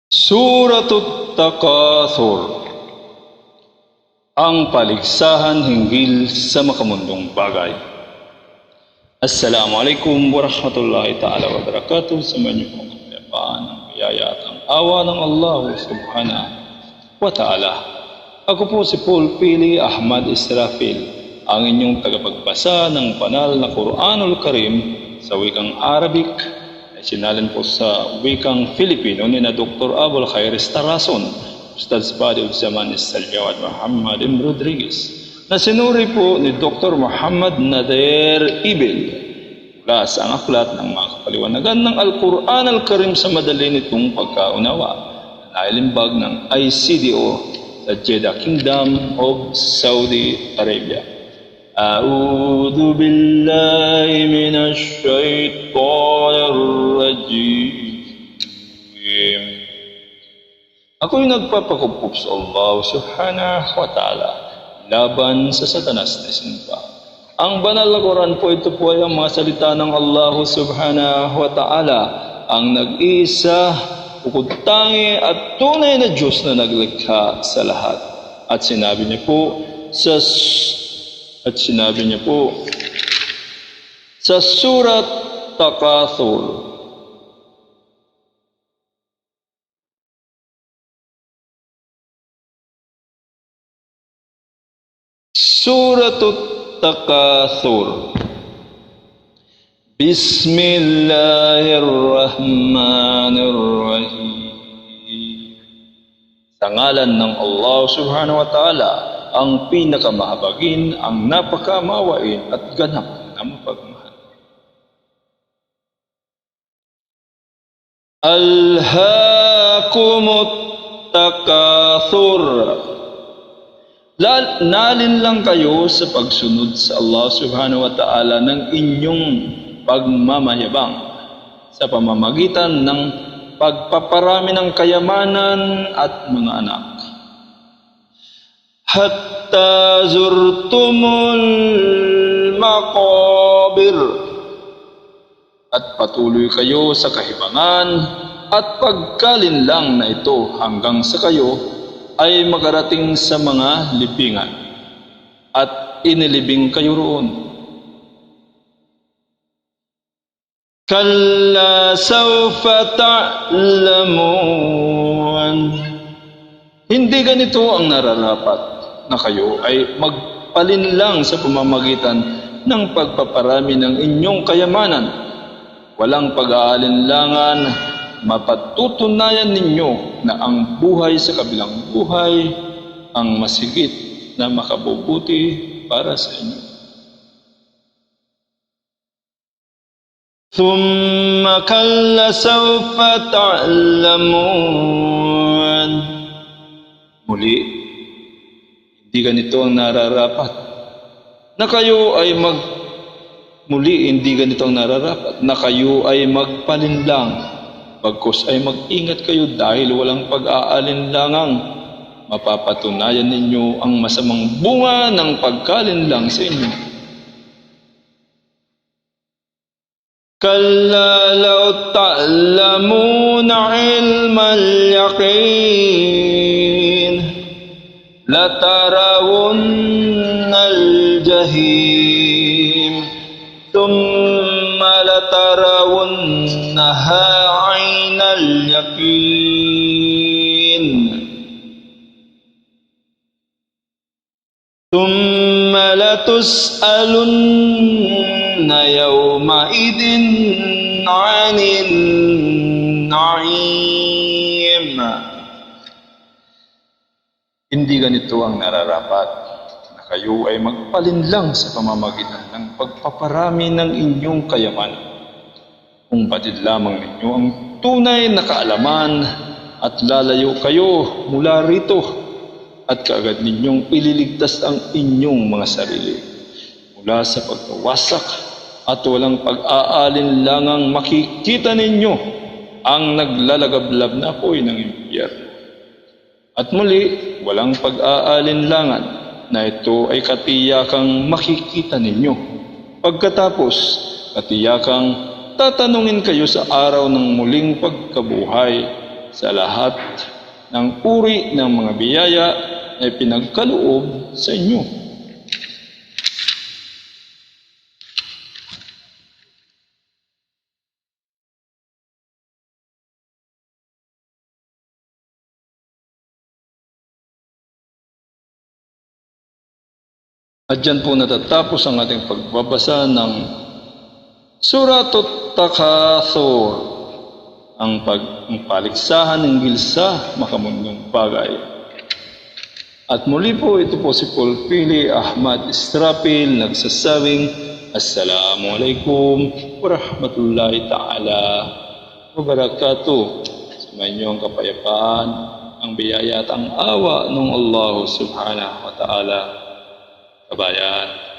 Suratut Takathur, ang paligsahan hinggil sa makamundong bagay. Assalamualaikum warahmatullahi ta'ala wabarakatuh. Sa mga pong kapayapaan, ang biyaya at ang awa ng Allah subhanahu wa ta'ala. Ako po si Paul Pili Ahmad Israfil, ang inyong tagapagbasa ng banal na Quranul Karim sa wikang Arabic, ay sinalin po sa wikang Filipino ni na Dr. Abul Khair Tarason, Ustadz Badi Zaman Saljawad Muhammad M. Rodriguez, na sinuri po ni Dr. Muhammad Nader Ibil mula sa ang aklat ng mga kapaliwanagan ng Al-Quran Al-Karim sa madali nitong pagkaunawa na nailimbag ng ICDO sa Jeddah Kingdom of Saudi Arabia. أعوذ بالله من الشيطان الرجيم. Ako'y nagpapakumpop sa Allah subhanahu wa ta'ala laban sa satanas na sinpa. Ang banal na Quran po, ito po ay ang mga salita ng Allah subhanahu wa ta'ala, ang nag-iisa, bukod-tangi at tunay na Diyos na naglikha sa lahat. At sinabi niya po sa Surat Takathur, Suratut Takathur, Bismillahirrahmanirrahim. Sa ngalan ng Allah subhanahu wa ta'ala, ang pinakamahabagin, ang napakamawain at ganap na mapagmahal. Alhaakumut takathur. Nalin lang kayo sa pagsunod sa Allah subhanahu wa ta'ala ng inyong pagmamayabang sa pamamagitan ng pagpaparami ng kayamanan at mga anak. Hatta zurtumul maqabir, at patuloy kayo sa kahibangan at pagkalinlang na ito hanggang sa kayo ay makarating sa mga libingan at inilibing kayo roon. Kalla sawfa ta'lamun. Hindi ganito ang nararapat, na kayo ay magpalinlang sa pamamagitan ng pagpaparami ng inyong kayamanan. Walang pag-aalinlangan, mapatutunayan ninyo na ang buhay sa kabilang buhay ang masigit na makabubuti para sa inyo. Thumma kalla sawfa ta'lamun. Muli, hindi ganito ang nararapat na kayo ay magpalinlang, bagkus ay mag-ingat kayo dahil walang pag-aalinlangang mapapatunayan ninyo ang masamang bunga ng pagkalinlang sa inyo. Kalla law ta'lamuna ilmal yaqin latarawunnal jahim thumma latarawunnaha 'ainal yaqin thumma latus'alunna yawma idin 'anin na'im. Hindi ganito ang nararapat, na kayo ay magpalinlang sa pamamagitan ng pagpaparami ng inyong kayamanan. Kung batid lamang ninyo ang tunay na kaalaman at lalayo kayo mula rito at kaagad ninyong ililigtas ang inyong mga sarili mula sa pagkawasak at walang pag-aalinlangang makikita ninyo ang naglalagablab na apoy ng impyerno. At muli, walang pag-aalinlangan na ito ay katiyakang makikita ninyo. Pagkatapos, katiyakang tatanungin kayo sa araw ng muling pagkabuhay sa lahat ng uri ng mga biyaya na pinagkaloob sa inyo. At dyan po natatapos ang ating pagbabasa ng Suratut Takathur, ang paligsahan ng gilsa makamundong bagay. At muli po, ito po si Paul Pili Ahmad Israfil nagsasabing Assalamualaikum warahmatullahi ta'ala wabarakatuh. Sa inyong kapayapaan, ang biyaya at ang awa ng Allah subhanahu wa ta'ala. Kabayan.